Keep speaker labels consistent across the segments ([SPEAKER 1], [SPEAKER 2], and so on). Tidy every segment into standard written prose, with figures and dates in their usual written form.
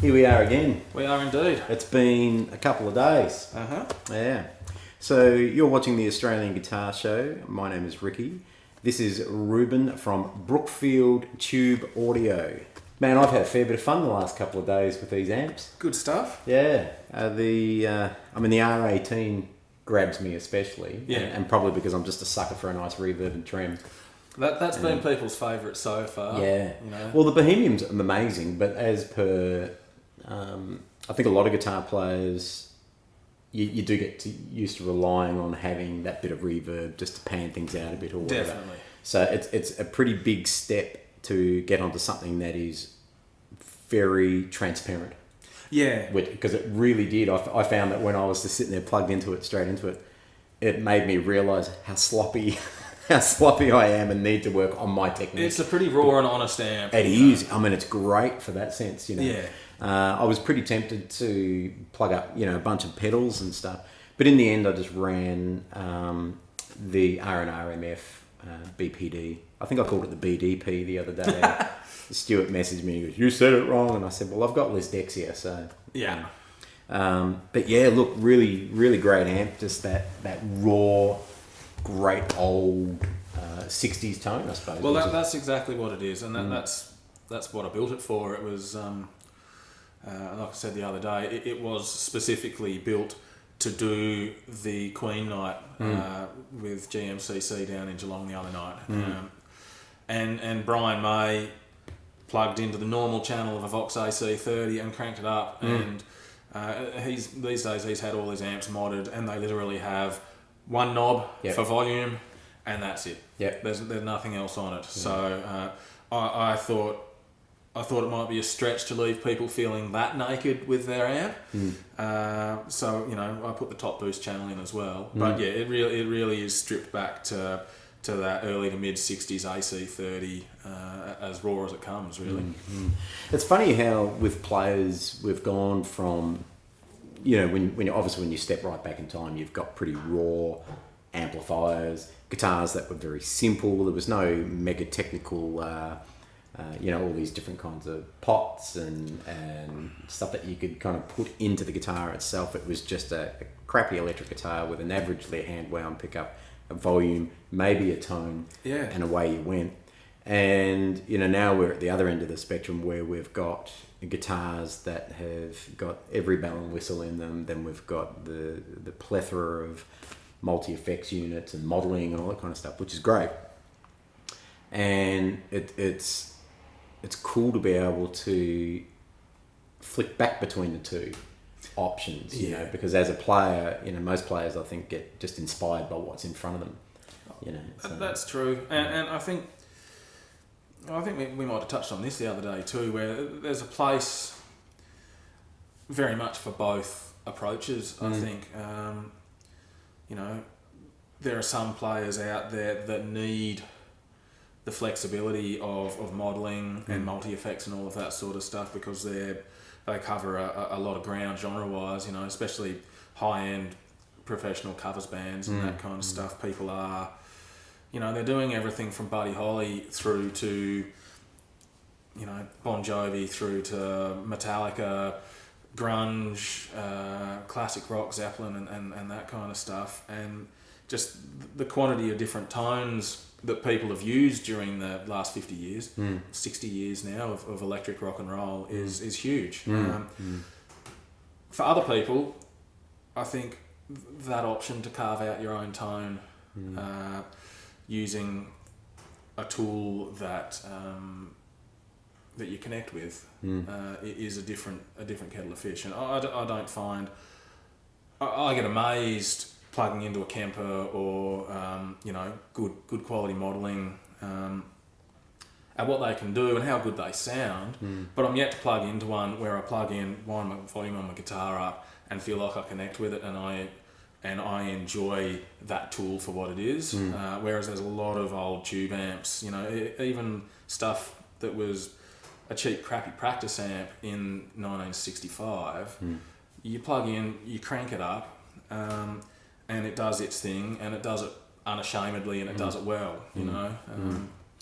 [SPEAKER 1] Here we are again.
[SPEAKER 2] We are indeed.
[SPEAKER 1] It's been a couple of days. Yeah. So you're watching the Australian Guitar Show. My name is Ricky. This is Reuben from Brookfield Tube Audio. Man, I've had a fair bit of fun the last couple of days with these amps.
[SPEAKER 2] Good stuff.
[SPEAKER 1] Yeah. The R18 grabs me especially.
[SPEAKER 2] Yeah.
[SPEAKER 1] And probably because I'm just a sucker for a nice reverb and trem.
[SPEAKER 2] That's been people's favourite so far.
[SPEAKER 1] Yeah.
[SPEAKER 2] You know.
[SPEAKER 1] Well, the Bohemian's amazing, but as per... I think a lot of guitar players, you do get used to relying on having that bit of reverb just to pan things out a bit or whatever.
[SPEAKER 2] Definitely.
[SPEAKER 1] So it's a pretty big step to get onto something that is very transparent.
[SPEAKER 2] Yeah.
[SPEAKER 1] Because it really did. I found that when I was just sitting there plugged into it, straight into it, it made me realise how sloppy I am and need to work on my technique.
[SPEAKER 2] It's a pretty raw and honest amp.
[SPEAKER 1] It is. I mean, it's great for that sense, you know.
[SPEAKER 2] Yeah.
[SPEAKER 1] I was pretty tempted to plug up, a bunch of pedals and stuff, but in the end, I just ran the R&RMF BPD. I think I called it the BDP the other day. Stuart messaged me. He goes, "You said it wrong," and I said, "Well, I've got Liz Dexia, so
[SPEAKER 2] yeah."
[SPEAKER 1] But yeah, look, really, really great amp. Just that raw, great old 60s tone, I suppose.
[SPEAKER 2] Well, that's exactly what it is, and that's what I built it for. It was. Like I said the other day, it was specifically built to do the Queen night with GMCC down in Geelong the other night. And Brian May plugged into the normal channel of a Vox AC30 and cranked it up. And these days he's had all his amps modded, and they literally have one knob for volume, and that's it.
[SPEAKER 1] Yep.
[SPEAKER 2] There's nothing else on it. So I thought it might be a stretch to leave people feeling that naked with their amp. So, I put the top boost channel in as well. But yeah, it really is stripped back to that early to mid 60s AC30 as raw as it comes, really.
[SPEAKER 1] It's funny how with players we've gone from, when obviously when you step right back in time, you've got pretty raw amplifiers, guitars that were very simple. There was no mega technical... all these different kinds of pots and stuff that you could kind of put into the guitar itself. It was just a crappy electric guitar with an averagely hand-wound pickup, a volume, maybe a tone, and away you went. And, now we're at the other end of the spectrum where we've got guitars that have got every bell and whistle in them. Then we've got the plethora of multi-effects units and modelling and all that kind of stuff, which is great. And it's cool to be able to flick back between the two options, because as a player, most players I think get just inspired by what's in front of them, So.
[SPEAKER 2] That's true, and I think we might have touched on this the other day too, where there's a place very much for both approaches. I think, there are some players out there that need the flexibility of modelling and multi-effects and all of that sort of stuff, because they cover a lot of ground genre-wise, especially high-end professional covers bands and that kind of stuff. People are, they're doing everything from Buddy Holly through to, Bon Jovi, through to Metallica, grunge, classic rock, Zeppelin and that kind of stuff. And just the quantity of different tones that people have used during the last 50 years, 60 years now of electric rock and roll is huge. For other people, I think that option to carve out your own tone using a tool that you connect with is a different kettle of fish. And I don't find... I get amazed plugging into a Kemper or good quality modelling at what they can do and how good they sound, but I'm yet to plug into one where I plug in my volume on my guitar up and feel like I connect with it and I enjoy that tool for what it is. Whereas there's a lot of old tube amps, even stuff that was a cheap crappy practice amp in 1965, you plug in, you crank it up, and it does its thing, and it does it unashamedly, and it does it well,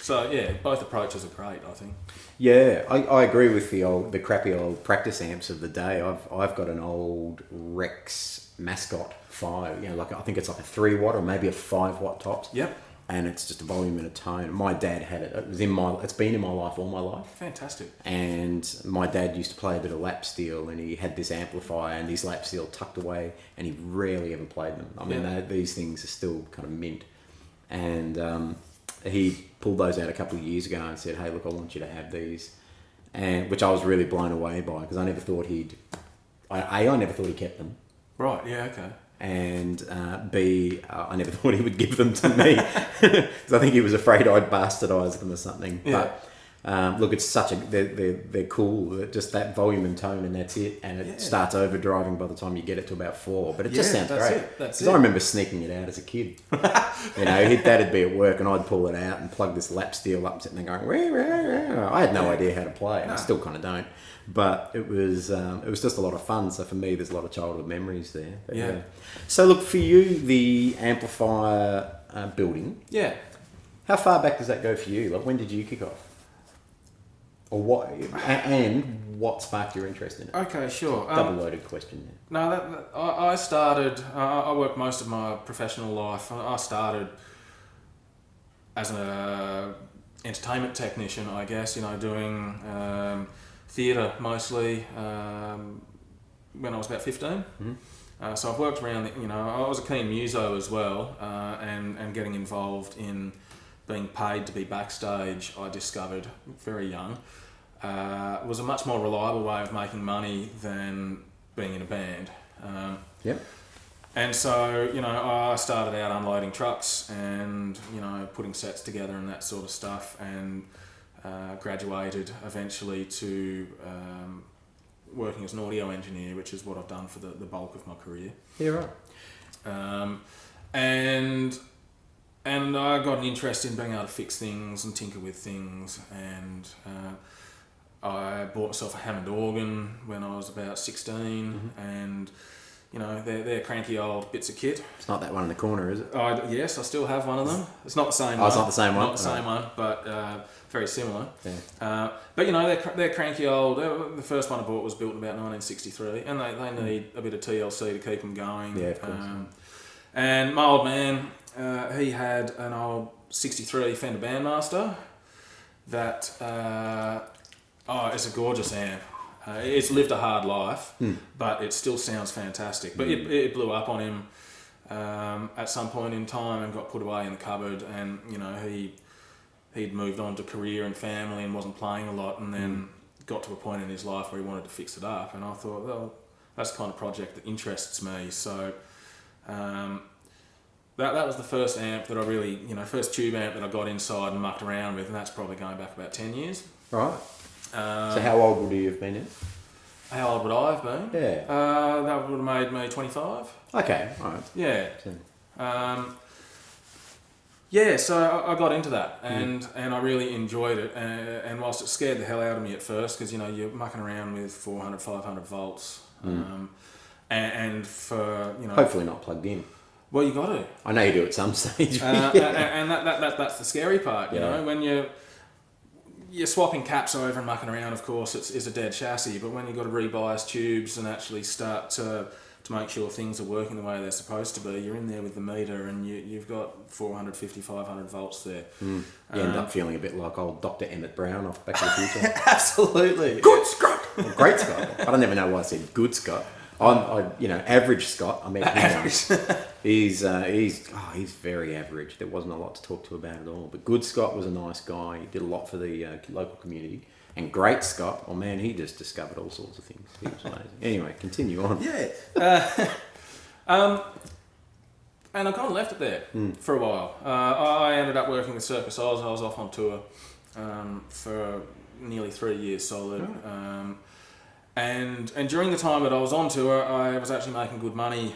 [SPEAKER 2] So yeah, both approaches are great, I think.
[SPEAKER 1] Yeah, I agree with the crappy old practice amps of the day. I've got an old Rex Mascot 5, like I think it's like a 3 watt or maybe a 5 watt tops.
[SPEAKER 2] Yep.
[SPEAKER 1] And it's just a volume and a tone. My dad had it. It's been in my life all my life.
[SPEAKER 2] Fantastic.
[SPEAKER 1] And my dad used to play a bit of lap steel, and he had this amplifier and his lap steel tucked away, and he rarely ever played them. I mean, these things are still kind of mint. And he pulled those out a couple of years ago and said, "Hey, look, I want you to have these," and which I was really blown away by, because I never thought I never thought he kept them.
[SPEAKER 2] Right. Yeah. Okay.
[SPEAKER 1] And B, I never thought he would give them to me, because I think he was afraid I'd bastardise them or something. Yeah. But look, it's they're cool. Just that volume and tone, and that's it. And it starts overdriving by the time you get it to about 4. But it just sounds great. Because I remember sneaking it out as a kid. Dad'd be at work, and I'd pull it out and plug this lap steel up, sitting there going, "Wah, wah." I had no idea how to play it. No. I still kind of don't. But it was just a lot of fun. So for me, there's a lot of childhood memories there. But yeah. So look, for you, the amplifier building. Yeah. How far back does that go for you? Like, when did you kick off? Or what? And what sparked your interest in it?
[SPEAKER 2] Okay, sure.
[SPEAKER 1] Double-loaded question there.
[SPEAKER 2] No, I started. I worked most of my professional life. I started as an entertainment technician, I guess. Doing theatre mostly when I was about 15. Mm-hmm. So I've worked around. I was a keen muso as well, and getting involved in being paid to be backstage, I discovered very young, was a much more reliable way of making money than being in a band. Yep. And so, I started out unloading trucks and, putting sets together and that sort of stuff, and graduated eventually to working as an audio engineer, which is what I've done for the bulk of my career.
[SPEAKER 1] Yeah, right.
[SPEAKER 2] And I got an interest in being able to fix things and tinker with things, and I bought myself a Hammond organ when I was about 16, mm-hmm. and they're cranky old bits of kit.
[SPEAKER 1] It's not that one in the corner, is it?
[SPEAKER 2] Yes, I still have one of them. It's not the same one.
[SPEAKER 1] It's not the same one?
[SPEAKER 2] Not the same one, but very similar.
[SPEAKER 1] Yeah.
[SPEAKER 2] But they're cranky old. The first one I bought was built in about 1963, and they need a bit of TLC to keep them going.
[SPEAKER 1] Yeah, of course.
[SPEAKER 2] And my old man, he had an old 63 Fender Bandmaster that it's a gorgeous amp. It's lived a hard life, but it still sounds fantastic. But it blew up on him at some point in time and got put away in the cupboard, and he'd moved on to career and family and wasn't playing a lot, and then got to a point in his life where he wanted to fix it up, and I thought, well, that's the kind of project that interests me. So that was the first amp that I really, first tube amp that I got inside and mucked around with, and that's probably going back about 10 years.
[SPEAKER 1] Right. So how old would you have been in?
[SPEAKER 2] How old would I have been?
[SPEAKER 1] Yeah.
[SPEAKER 2] That would have made me 25.
[SPEAKER 1] Okay, all right.
[SPEAKER 2] Yeah. So I got into that, and I really enjoyed it, and whilst it scared the hell out of me at first, because you're mucking around with 400, 500 volts, and for
[SPEAKER 1] hopefully not plugged in.
[SPEAKER 2] Well, you got to.
[SPEAKER 1] I know you do at some stage.
[SPEAKER 2] And that's the scary part, you know, when you're swapping caps over and mucking around. Of course, it's a dead chassis, but when you've got to rebias tubes and actually start to make sure things are working the way they're supposed to be, you're in there with the meter, and you've got 450, 500 volts there. You
[SPEAKER 1] end up feeling a bit like old Dr. Emmett Brown off Back to the Future.
[SPEAKER 2] Absolutely.
[SPEAKER 1] Good Scott! Well, great Scott. I don't even know why I said good Scott. Average Scott. I mean, he's very average. There wasn't a lot to talk to about at all. But good Scott was a nice guy. He did a lot for the local community. And great Scott, oh man, he just discovered all sorts of things. He was amazing. Anyway, continue on.
[SPEAKER 2] Yeah. And I kind of left it there for a while. I ended up working with Circus Oz. I was off on tour for nearly 3 years solid. Oh. And during the time that I was on tour, I was actually making good money,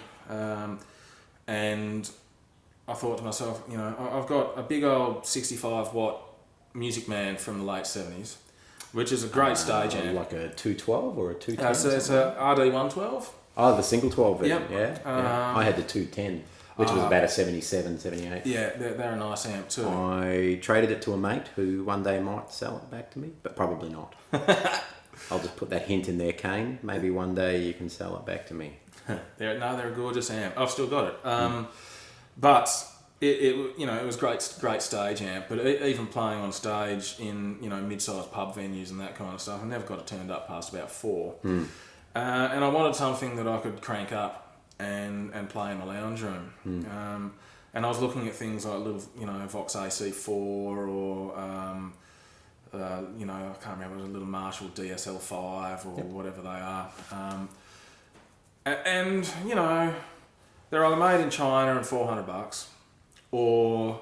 [SPEAKER 2] and I thought to myself, I've got a big old 65 watt Music Man from the late 70s, which is a great stage amp.
[SPEAKER 1] Like a 212 or a 210?
[SPEAKER 2] So it's a RD112.
[SPEAKER 1] Oh, the single 12 version,
[SPEAKER 2] yep.
[SPEAKER 1] Yeah. I had the 210. which was about a 77, 78.
[SPEAKER 2] Yeah, they're a nice amp too.
[SPEAKER 1] I traded it to a mate who one day might sell it back to me, but probably not. I'll just put that hint in there, Kane. Maybe one day you can sell it back to me.
[SPEAKER 2] They're a gorgeous amp. I've still got it. But it was great stage amp. But even playing on stage in mid-sized pub venues and that kind of stuff, I never got it turned up past about 4. And I wanted something that I could crank up and play in the lounge room. And I was looking at things like little Vox AC4 or I can't remember, it was a little Marshall DSL5 or whatever they are. And they're either made in China and $400, or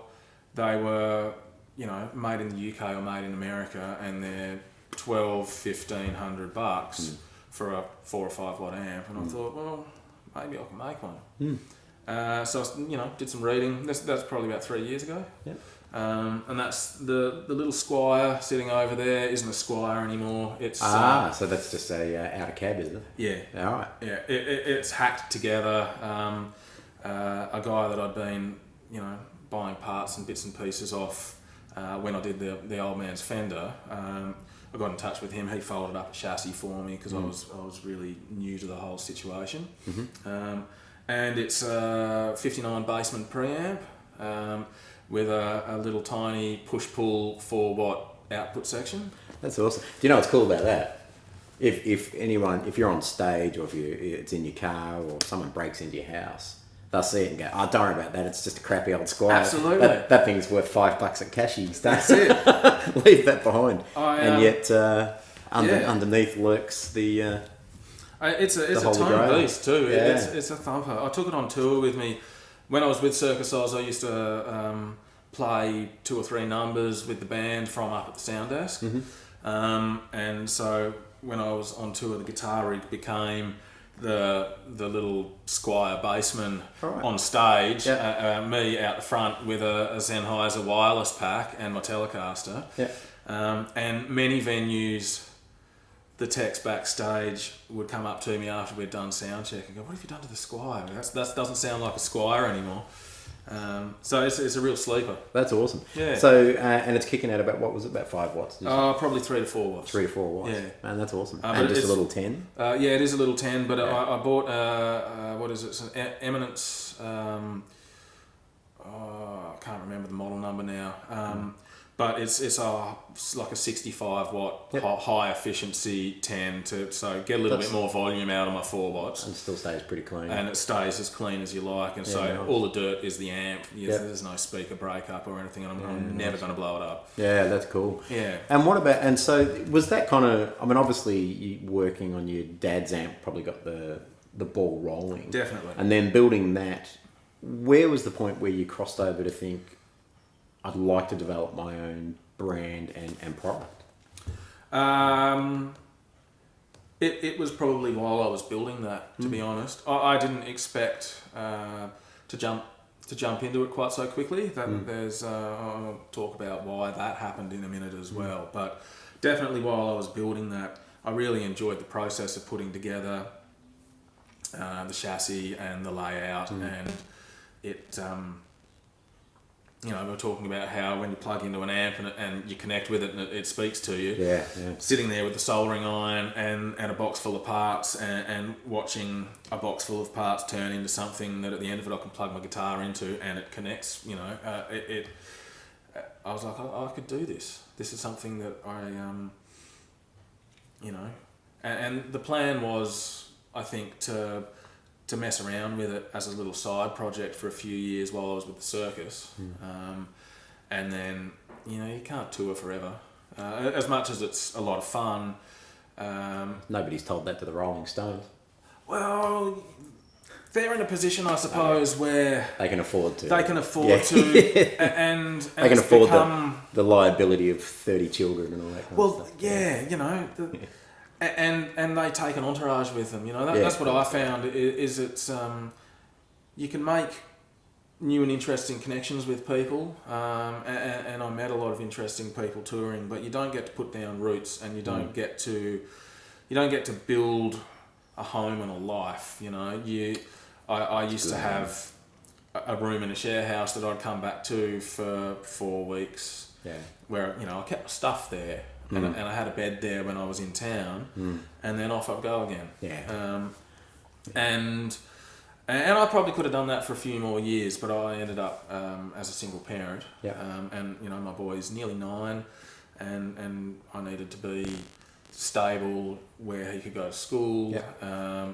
[SPEAKER 2] they were made in the UK or made in America and they're $1,200-$1,500 for a 4 or 5 watt amp. And I thought, well, maybe I can make one. So I did some reading. That's probably about 3 years ago.
[SPEAKER 1] Yep.
[SPEAKER 2] And that's the little Squire sitting over there isn't a Squire anymore. It's
[SPEAKER 1] so that's just a outer cab, isn't it?
[SPEAKER 2] Yeah.
[SPEAKER 1] All right.
[SPEAKER 2] Yeah, it's hacked together. A guy that I'd been buying parts and bits and pieces off when I did the old man's Fender. I got in touch with him. He folded up a chassis for me because I was really new to the whole situation. And it's a 59 basement preamp with a little tiny push-pull 4 watt output section.
[SPEAKER 1] That's awesome. Do you know what's cool about that? If you're on stage or if it's in your car or someone breaks into your house, they'll see it and go, "Oh, don't worry about that. It's just a crappy old Squire.
[SPEAKER 2] Absolutely.
[SPEAKER 1] That thing's worth $5 at Cashies.
[SPEAKER 2] That's it.
[SPEAKER 1] Leave that behind." And yet underneath lurks the.
[SPEAKER 2] It's a
[SPEAKER 1] Holy
[SPEAKER 2] tone
[SPEAKER 1] Grail.
[SPEAKER 2] beast too.
[SPEAKER 1] Yeah.
[SPEAKER 2] It's a thumper. I took it on tour with me when I was with Circus Oz. I used to play 2 or 3 numbers with the band from up at the sound desk, and so when I was on tour, the guitar rig became the little Squire bassman on stage. Me out the front with a Sennheiser wireless pack and my Telecaster. And many venues, the techs backstage would come up to me after we'd done sound check and go, "What have you done to the Squire? That doesn't sound like a Squire anymore." So it's a real sleeper.
[SPEAKER 1] That's awesome.
[SPEAKER 2] Yeah.
[SPEAKER 1] So and it's kicking out about 5 watts.
[SPEAKER 2] Probably 3 to 4 watts.
[SPEAKER 1] 3 to 4 watts.
[SPEAKER 2] Yeah.
[SPEAKER 1] Man, that's awesome.
[SPEAKER 2] But
[SPEAKER 1] And just a little 10.
[SPEAKER 2] Yeah, it is a little 10. But I bought what is it? It's an Eminence. I can't remember the model number now. But it's like a 65 watt high efficiency 10 so get a little bit more volume out of my 4 watts.
[SPEAKER 1] And still stays pretty clean.
[SPEAKER 2] And it stays as clean as you like. And so all the dirt is the amp. There's no speaker breakup or anything. And I'm never going to blow it up.
[SPEAKER 1] Yeah, that's cool.
[SPEAKER 2] Yeah.
[SPEAKER 1] And what about, and so was that kind of, I mean, obviously you working on your dad's amp probably got the ball rolling.
[SPEAKER 2] Definitely.
[SPEAKER 1] And then building that, where was the point where you crossed over to think, I'd like to develop my own brand and product?
[SPEAKER 2] It was probably while I was building that, to be honest. I didn't expect to jump into it quite so quickly. There's I'll talk about why that happened in a minute as well. But definitely while I was building that, I really enjoyed the process of putting together the chassis and the layout, and it. We were talking about how when you plug into an amp and you connect with it and it speaks to you.
[SPEAKER 1] Yeah.
[SPEAKER 2] Sitting there with the soldering iron and a box full of parts and watching a box full of parts turn into something that at the end of it I can plug my guitar into and it connects. I was like, I could do this. This is something that I, and the plan was, I think, to mess around with it as a little side project for a few years while I was with the circus. And then, you can't tour forever. As much as it's a lot of fun.
[SPEAKER 1] Nobody's told that to the Rolling Stones.
[SPEAKER 2] Well, they're in a position, I suppose, where
[SPEAKER 1] they can afford to.
[SPEAKER 2] and
[SPEAKER 1] they can afford the liability of 30 children and all that kind of stuff.
[SPEAKER 2] And they take an entourage with them, That's what I found is it's you can make new and interesting connections with people, and I met a lot of interesting people touring, but you don't get to put down roots, and you don't get to build a home and a life. I used to have a room in a share house that I'd come back to for 4 weeks.
[SPEAKER 1] Yeah.
[SPEAKER 2] Where, you know, I kept my stuff there. And I had a bed there when I was in town, and then off I'd go again.
[SPEAKER 1] Yeah.
[SPEAKER 2] And I probably could have done that for a few more years, but I ended up as a single parent.
[SPEAKER 1] Yeah.
[SPEAKER 2] And you know, my boy's nearly 9, and I needed to be stable where he could go to school.
[SPEAKER 1] Yeah.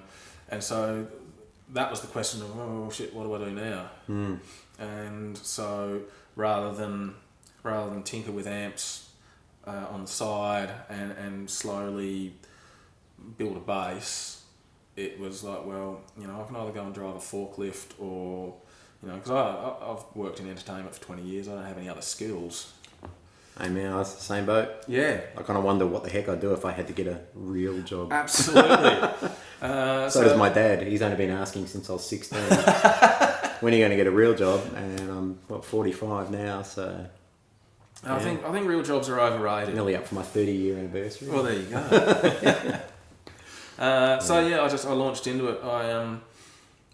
[SPEAKER 2] And so that was the question of, oh shit, what do I do now? And so rather than tinker with amps on the side and slowly build a base, it was like, well, you know, I can either go and drive a forklift or, you know, because I've worked in entertainment for 20 years, I don't have any other skills.
[SPEAKER 1] Hey man, I was the same boat.
[SPEAKER 2] Yeah.
[SPEAKER 1] I kind of wonder what the heck I'd do if I had to get a real job.
[SPEAKER 2] Absolutely.
[SPEAKER 1] So does my dad. He's only been asking since I was 16. When are you going to get a real job? And I'm 45 now, so...
[SPEAKER 2] Yeah. I think real jobs are overrated.
[SPEAKER 1] Nearly up for my 30-year anniversary.
[SPEAKER 2] Well, there you go. So yeah, I launched into it.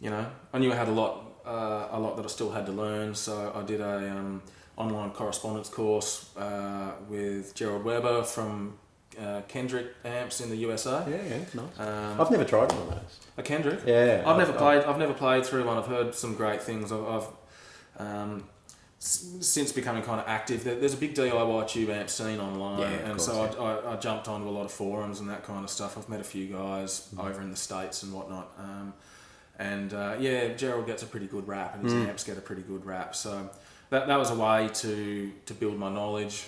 [SPEAKER 2] You know, I knew I had a lot that I still had to learn. So I did a online correspondence course with Gerald Weber from Kendrick Amps in the USA.
[SPEAKER 1] Yeah, nice. I've never tried one of those.
[SPEAKER 2] A Kendrick?
[SPEAKER 1] Yeah.
[SPEAKER 2] I've never played through one. I've heard some great things. I've since becoming kind of active, there's a big DIY tube amp scene online, and course, so I jumped onto a lot of forums and that kind of stuff. I've met a few guys over in the States and whatnot, Gerald gets a pretty good rap, and his amps get a pretty good rap. So that was a way to build my knowledge,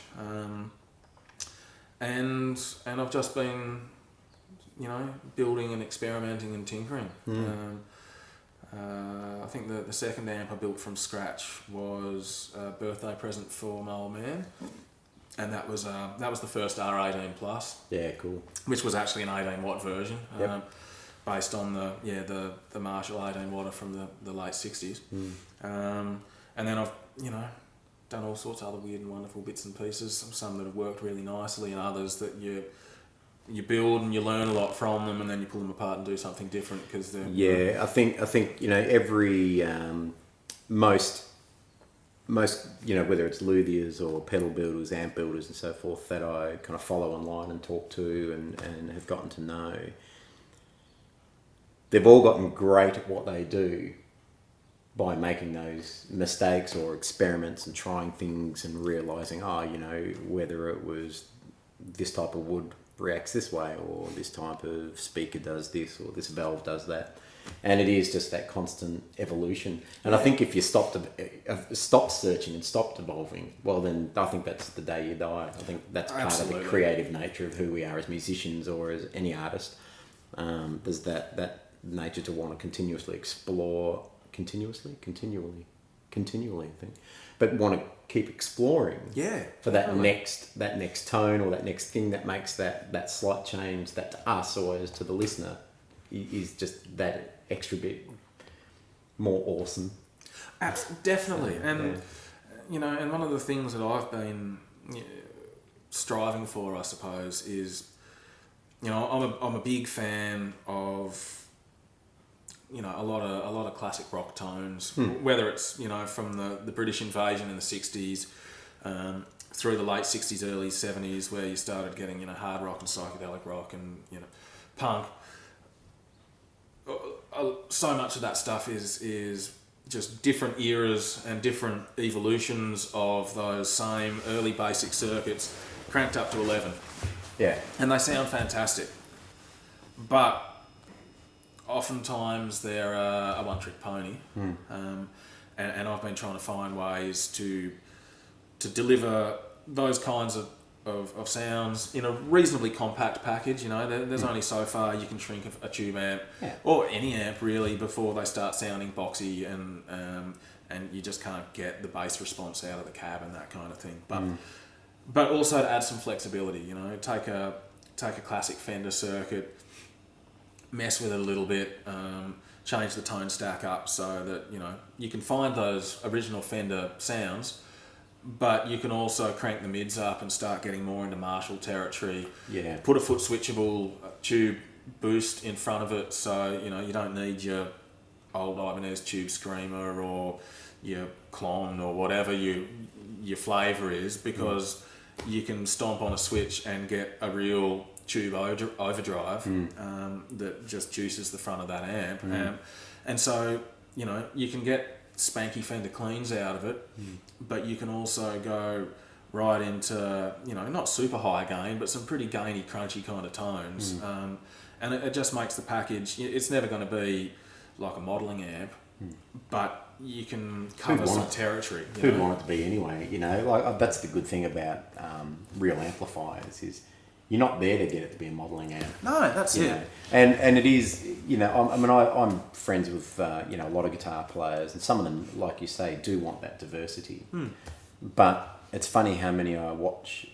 [SPEAKER 2] and I've just been, you know, building and experimenting and tinkering. I think the second amp I built from scratch was a birthday present for my old man, and that was the first R18 Plus. Yeah,
[SPEAKER 1] cool.
[SPEAKER 2] Which was actually an 18 watt version, based on the Marshall 18 watter from the late 60s. And then I've, you know, done all sorts of other weird and wonderful bits and pieces. Some that have worked really nicely, and others that you build and you learn a lot from them, and then you pull them apart and do something different because they're...
[SPEAKER 1] Yeah, I think you know, every most you know, whether it's luthiers or pedal builders, amp builders and so forth that I kind of follow online and talk to and have gotten to know, they've all gotten great at what they do by making those mistakes or experiments and trying things and realising, you know, whether it was this type of wood reacts this way, or this type of speaker does this, or this valve does that, and it is just that constant evolution. And I think if you stopped searching and stopped evolving, well, then I think that's the day you die. I think that's part of the creative nature of who we are as musicians or as any artist. There's that nature to want to continuously explore, continually, I think, but want to keep exploring for that next tone or that next thing that makes that slight change that to us or as to the listener is just that extra bit more awesome.
[SPEAKER 2] Definitely. And you know, and one of the things that I've been striving for, I suppose, is, you know, I'm a big fan of, you know, a lot of classic rock tones, whether it's, you know, from the British invasion in the 60s through the late 60s, early 70s, where you started getting, you know, hard rock and psychedelic rock and, you know, punk. So much of that stuff is just different eras and different evolutions of those same early basic circuits cranked up to 11.
[SPEAKER 1] Yeah.
[SPEAKER 2] And they sound fantastic. But oftentimes they're a one-trick pony, and I've been trying to find ways to deliver those kinds of sounds in a reasonably compact package. You know, there's only so far you can shrink a tube amp or any amp really before they start sounding boxy and you just can't get the bass response out of the cab and that kind of thing. But also to add some flexibility. You know, take a classic Fender circuit, mess with it a little bit, change the tone stack up so that, you know, you can find those original Fender sounds, but you can also crank the mids up and start getting more into Marshall territory. Yeah. Put a foot switchable tube boost in front of it, so, you know, you don't need your old Ibanez Tube Screamer or your Klon or whatever your flavour is, because you can stomp on a switch and get a real tube overdrive that just juices the front of that amp. And so, you know, you can get spanky Fender cleans out of it, but you can also go right into, you know, not super high gain, but some pretty gainy, crunchy kind of tones. And it just makes the package, it's never going to be like a modelling amp, but you can cover some territory.
[SPEAKER 1] Who'd want it to be anyway? You know, like that's the good thing about real amplifiers is you're not there to get it to be a modelling amp.
[SPEAKER 2] No, that's it.
[SPEAKER 1] Know? And it is, you know, I'm friends with, you know, a lot of guitar players, and some of them, like you say, do want that diversity. But it's funny how many I watch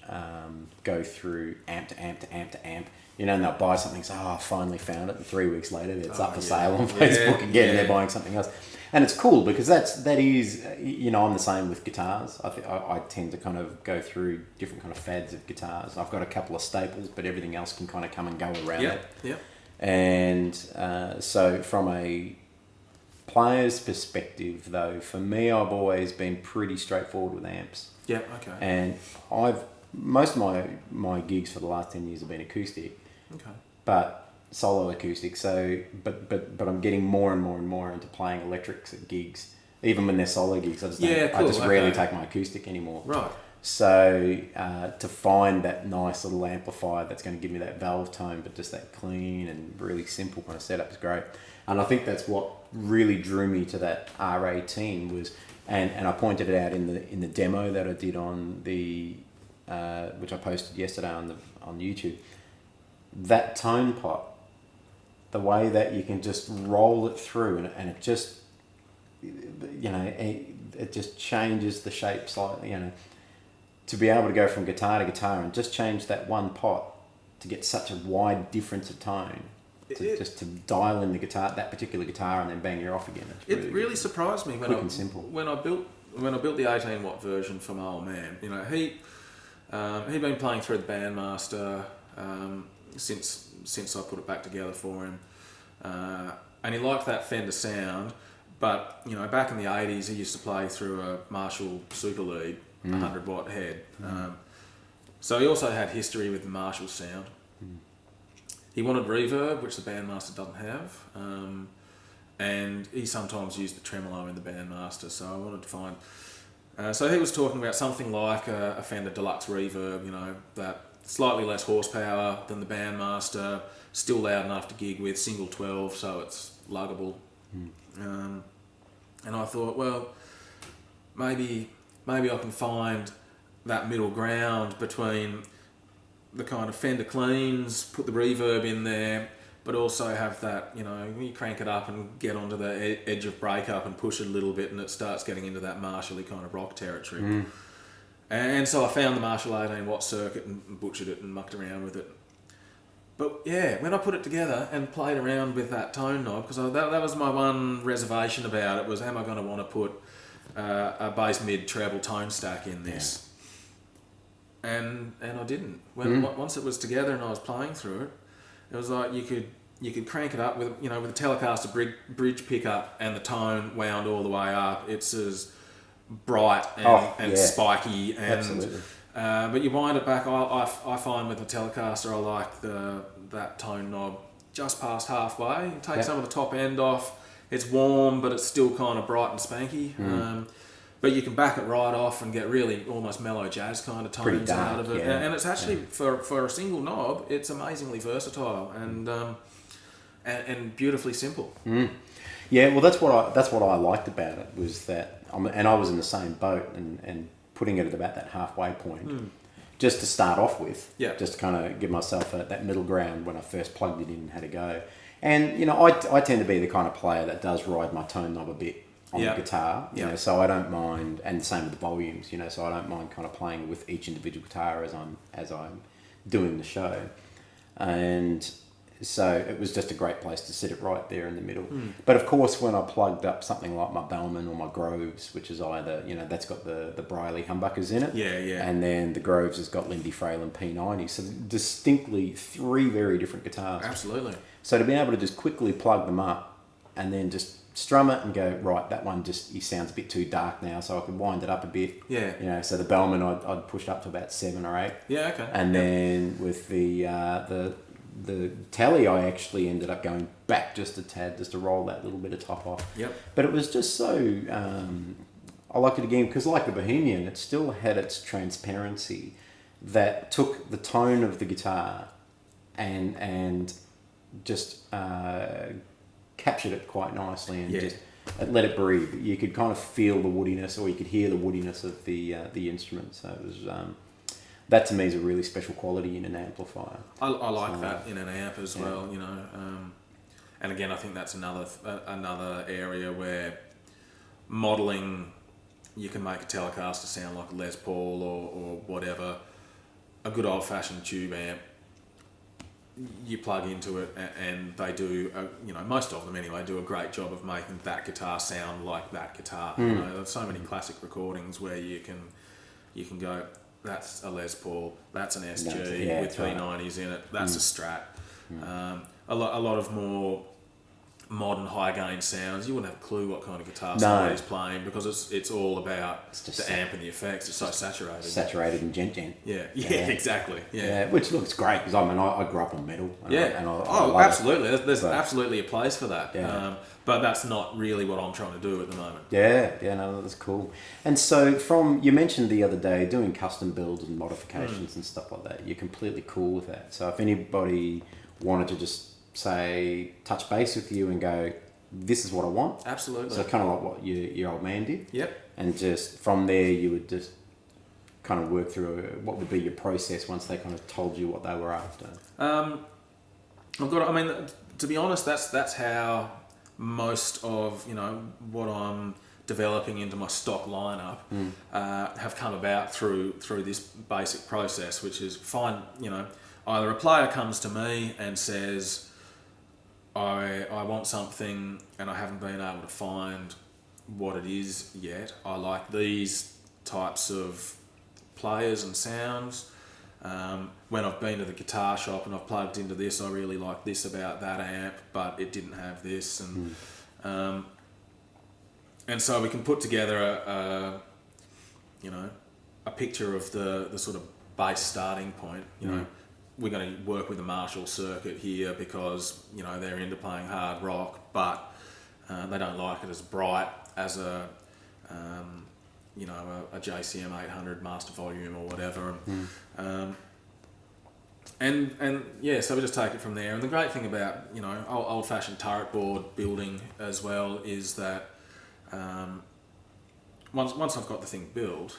[SPEAKER 1] go through amp to amp to amp to amp. You know, and they'll buy something, say, oh, I finally found it, and 3 weeks later it's up for sale on Facebook again, and they're buying something else. And it's cool because that is, you know, I'm the same with guitars. I tend to kind of go through different kind of fads of guitars. I've got a couple of staples, but everything else can kind of come and go around it. And so from a player's perspective, though, for me, I've always been pretty straightforward with amps.
[SPEAKER 2] Yeah, okay.
[SPEAKER 1] And most of my gigs for the last 10 years have been acoustic.
[SPEAKER 2] Okay.
[SPEAKER 1] But solo acoustic. So, but I'm getting more and more and more into playing electrics at gigs, even when they're solo gigs. I just rarely take my acoustic anymore.
[SPEAKER 2] Right.
[SPEAKER 1] So to find that nice little amplifier that's going to give me that valve tone, but just that clean and really simple kind of setup is great. And I think that's what really drew me to that R18 was, and I pointed it out in the demo that I did on the which I posted yesterday on YouTube. That tone pot, the way that you can just roll it through and it just, you know, it just changes the shape slightly, you know, to be able to go from guitar to guitar and just change that one pot to get such a wide difference of tone, just to dial in the guitar, that particular guitar, and then bang, you're off again.
[SPEAKER 2] It really surprised me when
[SPEAKER 1] simple.
[SPEAKER 2] When I built the 18-watt version for my old man. You know, he'd been playing through the Bandmaster since I put it back together for him, and he liked that Fender sound. But you know, back in the 80s, he used to play through a Marshall Super Lead, 100-watt head. So he also had history with the Marshall sound. He wanted reverb, which the Bandmaster doesn't have, and he sometimes used the tremolo in the Bandmaster. So I wanted to find. So he was talking about something like a Fender Deluxe Reverb, you know, that slightly less horsepower than the Bandmaster, still loud enough to gig with, single 12, so it's luggable. And I thought, well, maybe I can find that middle ground between the kind of Fender cleans, put the reverb in there, but also have that, you know, you crank it up and get onto the edge of breakup and push it a little bit and it starts getting into that Marshall-y kind of rock territory. And so I found the Marshall 18-watt circuit and butchered it and mucked around with it. But yeah, when I put it together and played around with that tone knob, because that was my one reservation about it, was am I going to want to put a bass mid treble tone stack in this? Yeah. And I didn't. Once it was together and I was playing through it, it was like you could crank it up with, you know, with a Telecaster bridge pickup and the tone wound all the way up. It's as bright and spiky and but you wind it back. I find with the Telecaster I like that tone knob just past halfway. You take some of the top end off. It's warm, but it's still kind of bright and spanky. But you can back it right off and get really almost mellow jazz kind of tones
[SPEAKER 1] dark,
[SPEAKER 2] out of it. And it's actually for a single knob, it's amazingly versatile and beautifully simple.
[SPEAKER 1] Yeah, well, that's what I liked about it was that, and I was in the same boat and putting it at about that halfway point, just to start off with, just to kind of give myself that middle ground when I first plugged it in and had a go. And you know, I tend to be the kind of player that does ride my tone knob a bit on the guitar, you know, so I don't mind, and the same with the volumes, you know, so I don't mind kind of playing with each individual guitar as I'm doing the show, and so it was just a great place to sit it right there in the middle. But of course, when I plugged up something like my Bellman or my Groves, which is either, you know, that's got the Briley humbuckers in it, and then the Groves has got Lindy Fralin P90, so distinctly three very different guitars.
[SPEAKER 2] Absolutely.
[SPEAKER 1] So to be able to just quickly plug them up and then just strum it and go, right, that one just, he sounds a bit too dark now, so I could wind it up a bit.
[SPEAKER 2] Yeah.
[SPEAKER 1] You know, so the Bellman I'd pushed up to about 7 or 8.
[SPEAKER 2] Yeah, okay.
[SPEAKER 1] And then with the Tele, I actually ended up going back just a tad, just to roll that little bit of top off.
[SPEAKER 2] Yep.
[SPEAKER 1] But it was just so, I liked it again, because like the Bohemian, it still had its transparency that took the tone of the guitar and just captured it quite nicely, and just let it breathe. You could kind of feel the woodiness, or you could hear the woodiness of the instrument. So it was that to me is a really special quality in an amplifier.
[SPEAKER 2] I like that in an amp as well. You know, and again, I think that's another area where modelling, you can make a Telecaster sound like a Les Paul or whatever. A good old fashioned tube amp, you plug into it and they do, you know, most of them anyway, do a great job of making that guitar sound like that guitar. You know, there's so many classic recordings where you can go, that's a Les Paul, that's an SG with P90s in it, that's a Strat. A lot of more modern high gain sounds, you wouldn't have a clue what kind of guitar somebody's playing, because it's all about the amp and the effects. It's so saturated
[SPEAKER 1] and gent.
[SPEAKER 2] Yeah, exactly. Yeah,
[SPEAKER 1] which looks great, because I mean I grew up on metal. And
[SPEAKER 2] I absolutely. There's absolutely a place for that.
[SPEAKER 1] Yeah.
[SPEAKER 2] But that's not really what I'm trying to do at the moment.
[SPEAKER 1] No, that's cool. And so you mentioned the other day doing custom builds and modifications and stuff like that. You're completely cool with that. So if anybody wanted to just say touch base with you and go, this is what I want.
[SPEAKER 2] Absolutely.
[SPEAKER 1] So kind of like what your old man did.
[SPEAKER 2] Yep.
[SPEAKER 1] And just from there you would just kind of work through what would be your process once they kind of told you what they were after.
[SPEAKER 2] To be honest, that's how most of, you know, what I'm developing into my stock lineup have come about through this basic process, which is find, you know, either a player comes to me and says, I want something and I haven't been able to find what it is yet. I like these types of players and sounds. When I've been to the guitar shop and I've plugged into this, I really like this about that amp, but it didn't have this. And so we can put together a picture of the sort of base starting point. You know, we're going to work with the Marshall circuit here because, you know, they're into playing hard rock, but they don't like it as bright as a JCM 800 master volume or whatever. So we just take it from there. And the great thing about, you know, old-fashioned turret board building as well is that once I've got the thing built,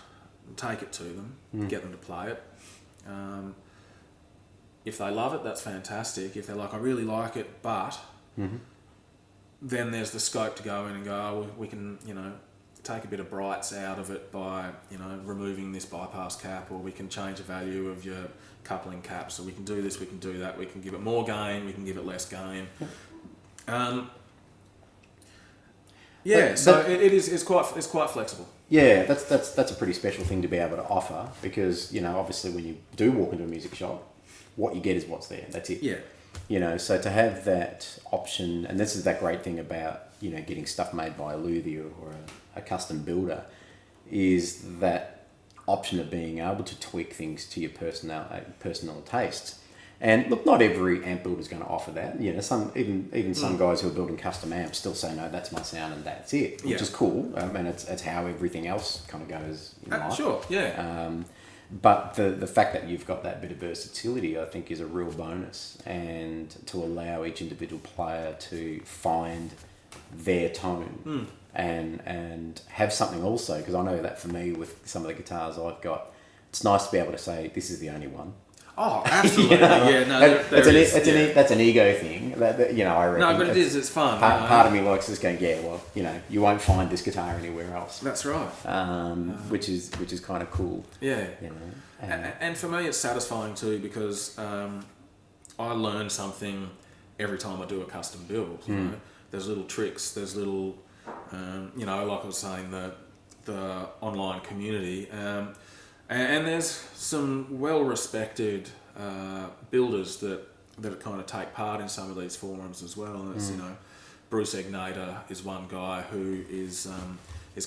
[SPEAKER 2] take it to them, get them to play it. If they love it, that's fantastic. If they're like, I really like it, but then there's the scope to go in and go, we can, you know, take a bit of brights out of it by, you know, removing this bypass cap, or we can change the value of your coupling cap. So we can do this, we can do that. We can give it more gain, we can give it less gain. It's quite flexible.
[SPEAKER 1] Yeah, that's a pretty special thing to be able to offer, because, you know, obviously when you do walk into a music shop, what you get is what's there. That's it.
[SPEAKER 2] Yeah.
[SPEAKER 1] You know, so to have that option, and this is that great thing about, you know, getting stuff made by a luthier or a custom builder, is that option of being able to tweak things to your personal tastes. And look, not every amp builder is going to offer that. You know, some guys who are building custom amps still say, no, that's my sound and that's it, which is cool. And it's how everything else kind of goes in life.
[SPEAKER 2] Sure, yeah.
[SPEAKER 1] But the fact that you've got that bit of versatility, I think, is a real bonus, and to allow each individual player to find their tone and have something also, because I know that for me with some of the guitars I've got, it's nice to be able to say this is the only one.
[SPEAKER 2] Oh, absolutely.
[SPEAKER 1] That's an ego thing. That, you know, I reckon.
[SPEAKER 2] No, but it's fun.
[SPEAKER 1] Part of me likes just going, yeah, well, you know, you won't find this guitar anywhere else.
[SPEAKER 2] That's right.
[SPEAKER 1] Which is kind of cool.
[SPEAKER 2] Yeah.
[SPEAKER 1] You know,
[SPEAKER 2] and for me, it's satisfying too, because I learn something every time I do a custom build. You know, there's little tricks. There's little, you know, like I was saying, the online community. And there's some well-respected builders that kind of take part in some of these forums as well. And it's, you know, Bruce Egnater is one guy who is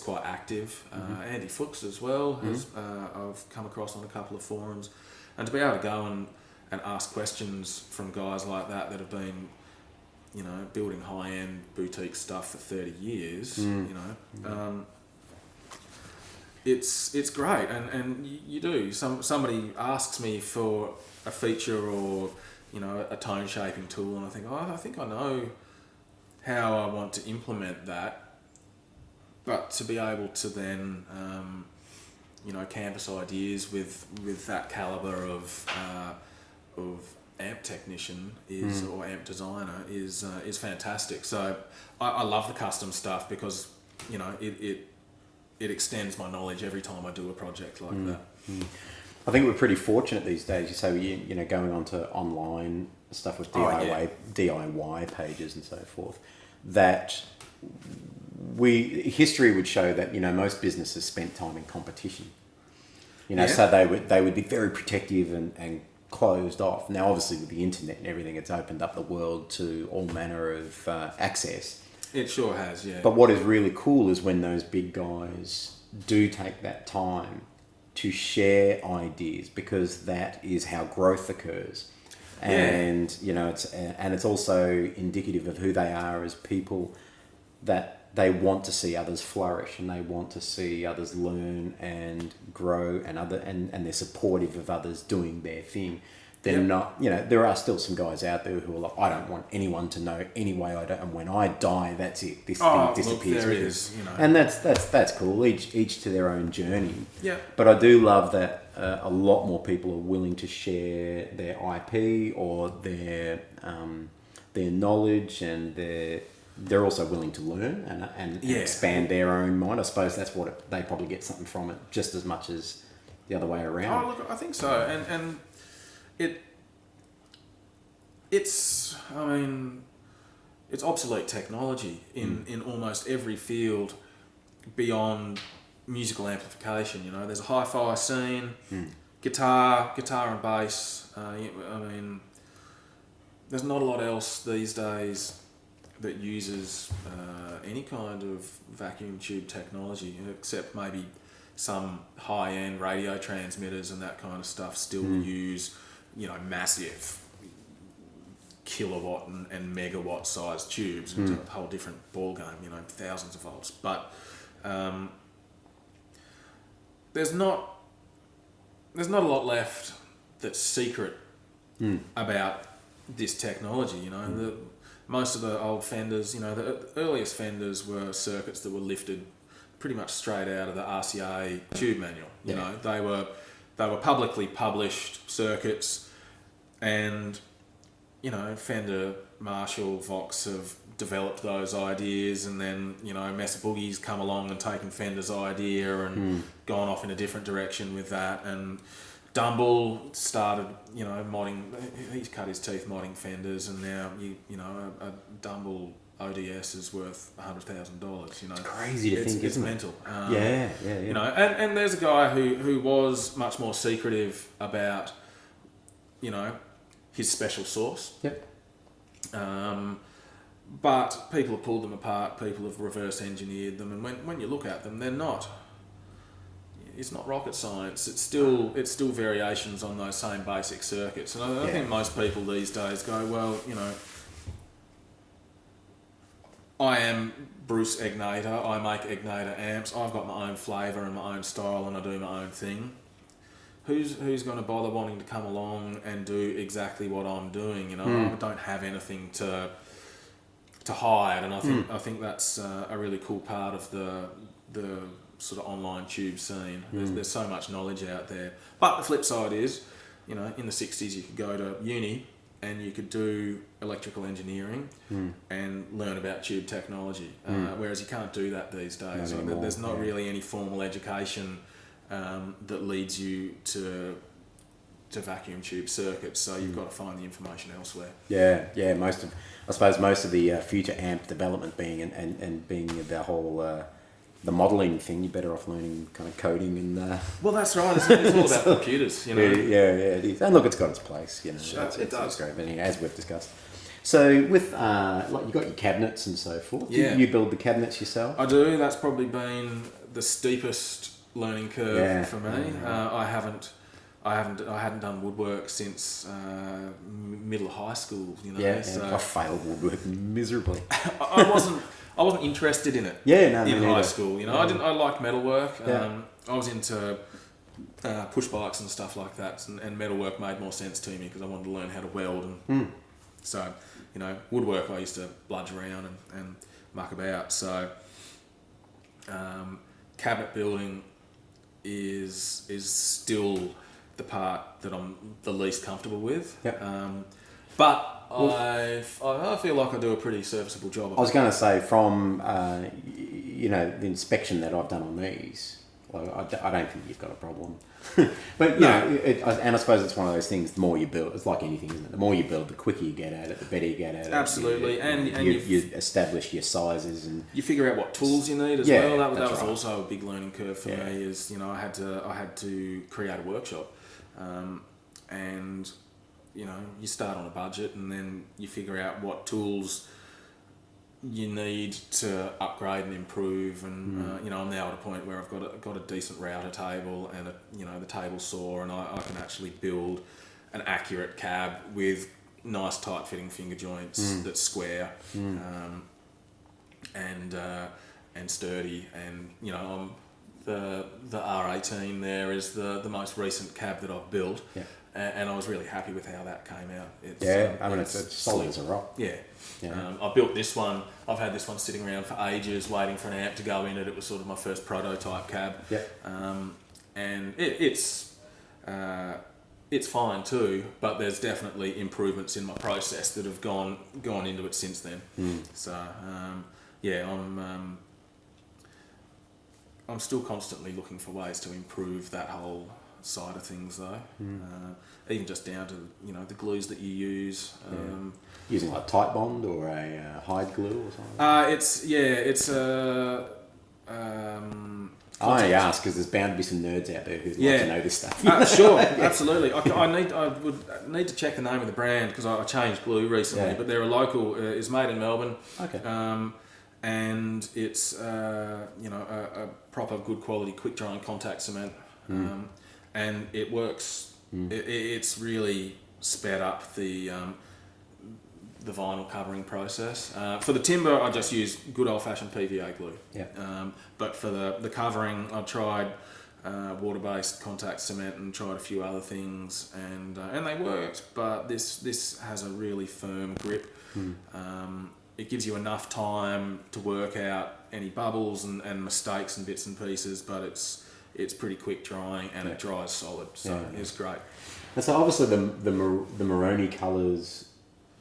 [SPEAKER 2] quite active. Andy Fuchs as well has I've come across on a couple of forums, and to be able to go and ask questions from guys like that have been, building high-end boutique stuff for 30 years, it's great, and you do. Somebody asks me for a feature or, a tone shaping tool, and I think, I think I know how I want to implement that, but to be able to then, canvas ideas with that caliber of amp technician or amp designer is fantastic. So I love the custom stuff because it extends my knowledge every time I do a project like that.
[SPEAKER 1] I think we're pretty fortunate these days. You say going on to online stuff with DIY pages and so forth. That history would show that most businesses spent time in competition. So they would be very protective and closed off. Now, obviously, with the internet and everything, it's opened up the world to all manner of access.
[SPEAKER 2] It sure has, yeah.
[SPEAKER 1] But what is really cool is when those big guys do take that time to share ideas, because that is how growth occurs. And it's also indicative of who they are as people, that they want to see others flourish and they want to see others learn and grow, and they're supportive of others doing their thing. They're not, there are still some guys out there who are like, I don't want anyone to know anyway. And when I die, that's it. This thing disappears.
[SPEAKER 2] There it is,
[SPEAKER 1] And that's cool. Each to their own journey.
[SPEAKER 2] Yeah.
[SPEAKER 1] But I do love that a lot more people are willing to share their IP or their knowledge, and they're also willing to learn and expand their own mind. I suppose that's what they probably get something from it just as much as the other way around.
[SPEAKER 2] Oh, look, I think so. And it's obsolete technology in almost every field beyond musical amplification. There's a hi-fi scene, guitar and bass. There's not a lot else these days that uses any kind of vacuum tube technology, except maybe some high-end radio transmitters and that kind of stuff still use, massive kilowatt and megawatt sized tubes. It's a whole different ball game, thousands of volts. But there's not a lot left that's secret about this technology. Most of the old Fenders, the earliest Fenders were circuits that were lifted pretty much straight out of the RCA tube manual. They were publicly published circuits, and Fender, Marshall, Vox have developed those ideas, and then Mesa Boogie's come along and taken Fender's idea and gone off in a different direction with that, and Dumble started, modding. He's cut his teeth modding Fenders, and now a Dumble ODS is worth $100,000.
[SPEAKER 1] It's crazy to think.
[SPEAKER 2] It's
[SPEAKER 1] isn't
[SPEAKER 2] mental.
[SPEAKER 1] It?
[SPEAKER 2] And there's a guy who was much more secretive about, his special sauce.
[SPEAKER 1] Yep.
[SPEAKER 2] But people have pulled them apart. People have reverse engineered them, and when you look at them, they're not. It's not rocket science. It's still variations on those same basic circuits. And I think most people these days go, well, I am Bruce Egnater. I make Egnater amps. I've got my own flavour and my own style, and I do my own thing. Who's going to bother wanting to come along and do exactly what I'm doing? I don't have anything to hide, and I think that's a really cool part of the sort of online tube scene. There's so much knowledge out there. But the flip side is, in the 60s you could go to uni and you could do electrical engineering and learn about tube technology, whereas you can't do that these days. There's not really any formal education that leads you to vacuum tube circuits, so you've got to find the information elsewhere. I suppose most of the future amp development being and being the whole the modelling thing, you're better off learning kind of coding and... Well, that's right. It's all about computers,
[SPEAKER 1] Yeah, it is. And look, it's got its place,
[SPEAKER 2] Sure, it does.
[SPEAKER 1] It's great, but as we've discussed. So with like you got your cabinets and so forth.
[SPEAKER 2] Yeah.
[SPEAKER 1] You build the cabinets yourself?
[SPEAKER 2] I do. That's probably been the steepest learning curve for me. I hadn't done woodwork since middle of high school. You know.
[SPEAKER 1] Yeah.
[SPEAKER 2] So
[SPEAKER 1] I failed woodwork miserably.
[SPEAKER 2] I wasn't interested in it.
[SPEAKER 1] Yeah.
[SPEAKER 2] In high school, you know, I liked metalwork.
[SPEAKER 1] Yeah.
[SPEAKER 2] I was into push bikes and stuff like that, and metalwork made more sense to me because I wanted to learn how to weld. And so, you know, woodwork I used to bludge around and muck about. So, cabinet building is still the part that I'm the least comfortable with.
[SPEAKER 1] Yep.
[SPEAKER 2] But I feel like I do a pretty serviceable job of
[SPEAKER 1] I was
[SPEAKER 2] it.
[SPEAKER 1] going to say from you know, the inspection that I've done on these, well, I don't think you've got a problem. But you know, and I suppose it's one of those things. The more you build, it's like anything, isn't it? The more you build, the quicker you get at it, the better you get at it.
[SPEAKER 2] Absolutely,
[SPEAKER 1] you establish your sizes and
[SPEAKER 2] you figure out what tools you need as well. That was
[SPEAKER 1] right.
[SPEAKER 2] also a big learning curve for me. Is, you know, I had to create a workshop, and you know, you start on a budget and then you figure out what tools you need to upgrade and improve. And you know, I'm now at a point where I've got a decent router table and the table saw, and I can actually build an accurate cab with nice tight fitting finger joints that's square and sturdy. And you know, the R18 there is the most recent cab that I've built.
[SPEAKER 1] Yeah.
[SPEAKER 2] And I was really happy with how that came out.
[SPEAKER 1] It's solid as a rock.
[SPEAKER 2] Yeah.
[SPEAKER 1] Yeah.
[SPEAKER 2] I built this one. I've had this one sitting around for ages, waiting for an amp to go in it. It was sort of my first prototype cab.
[SPEAKER 1] Yeah.
[SPEAKER 2] And it's fine too, but there's definitely improvements in my process that have gone into it since then. So I'm still constantly looking for ways to improve that whole side of things, though. Even just down to the glues that you use.
[SPEAKER 1] Using like tight bond or a hide glue or something. I only ask because there's bound to be some nerds out there who'd like to know this stuff.
[SPEAKER 2] Sure, absolutely. I would need to check the name of the brand because I changed glue recently, but they're a local. It's made in Melbourne.
[SPEAKER 1] Okay.
[SPEAKER 2] And it's a proper good quality quick drying contact cement. And it works. It's really sped up the vinyl covering process. For the timber, I just use good old fashioned PVA glue.
[SPEAKER 1] Yeah.
[SPEAKER 2] But for the covering, I tried water based contact cement and tried a few other things, and they worked. But this has a really firm grip. It gives you enough time to work out any bubbles and mistakes and bits and pieces, but it's pretty quick drying and it dries solid, so it's great.
[SPEAKER 1] And so obviously the Moroni colours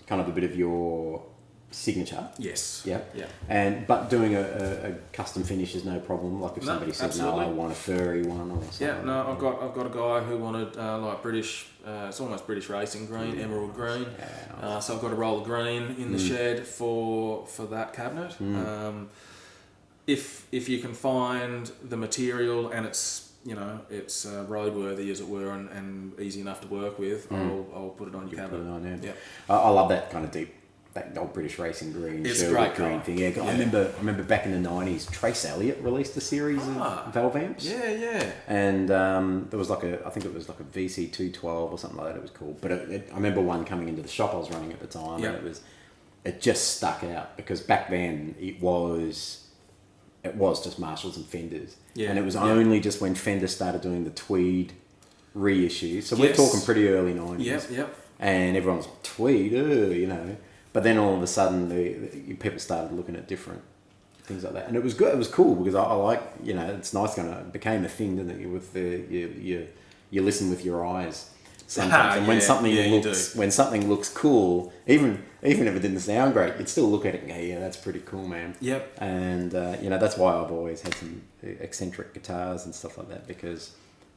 [SPEAKER 1] kind of a bit of your signature.
[SPEAKER 2] Yes.
[SPEAKER 1] Yeah.
[SPEAKER 2] Yeah.
[SPEAKER 1] But doing a custom finish is no problem. Like if somebody said,
[SPEAKER 2] absolutely.
[SPEAKER 1] no, I want a furry one or something.
[SPEAKER 2] Yeah. No, I've got a guy who wanted like British. It's almost British racing green, emerald green.
[SPEAKER 1] Yeah, nice.
[SPEAKER 2] So I've got a roll of green in the shed for that cabinet. If you can find the material and it's roadworthy, as it were, and easy enough to work with, I'll put it on your cabinet.
[SPEAKER 1] Put it on,
[SPEAKER 2] yeah.
[SPEAKER 1] I love that kind of deep, that old British racing green.
[SPEAKER 2] It's a great
[SPEAKER 1] green thing. Yeah, I remember back in the 90s, Trace Elliott released a series of valve amps.
[SPEAKER 2] Yeah.
[SPEAKER 1] And there was I think it was like a VC 212 or something like that. It was cool. But I remember one coming into the shop I was running at the time, and it just stuck out because back then it was just Marshalls and Fenders. Yeah. And it was only just when Fender started doing the Tweed reissue. So we're talking pretty early 90s.
[SPEAKER 2] Yep.
[SPEAKER 1] And everyone's like, Tweed, But then all of a sudden, the people started looking at different things like that. And it was good. It was cool because I like, it's nice it became a thing, didn't it? With you listen with your eyes sometimes. And when something looks cool, even if it didn't sound great, you'd still look at it and go, yeah, that's pretty cool, man.
[SPEAKER 2] Yep.
[SPEAKER 1] And, that's why I've always had some eccentric guitars and stuff like that, because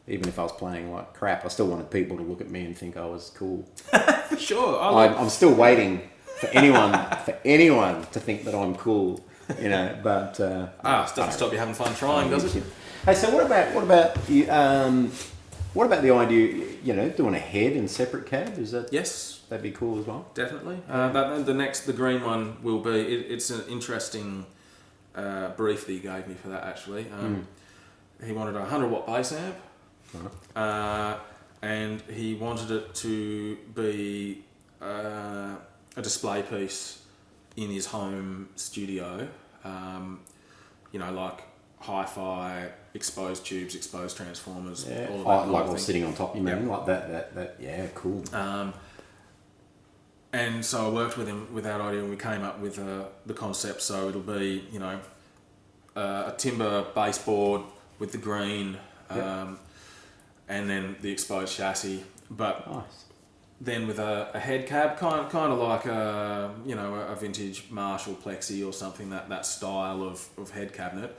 [SPEAKER 1] even if I was playing like crap, I still wanted people to look at me and think I was cool.
[SPEAKER 2] For sure.
[SPEAKER 1] I'm still waiting for anyone to think that I'm cool, but...
[SPEAKER 2] doesn't stop you having fun trying, does it?
[SPEAKER 1] Hey, so what about you... What about the idea, doing a head and separate cab? Is that
[SPEAKER 2] Yes,
[SPEAKER 1] that'd be cool as well?
[SPEAKER 2] definitely. The green one will be. It's an interesting brief that he gave me for that actually. He wanted a 100-watt bass amp, and he wanted it to be a display piece in his home studio. Like hi-fi, exposed tubes, exposed transformers, all of that.
[SPEAKER 1] Like all sitting on top, you mean? Like that. Yeah, cool.
[SPEAKER 2] And so I worked with him with that idea, and we came up with the concept. So it'll be, a timber baseboard with the green, and then the exposed chassis. But
[SPEAKER 1] Nice.
[SPEAKER 2] then with a head cab, kind of like a vintage Marshall Plexi or something, that style of head cabinet,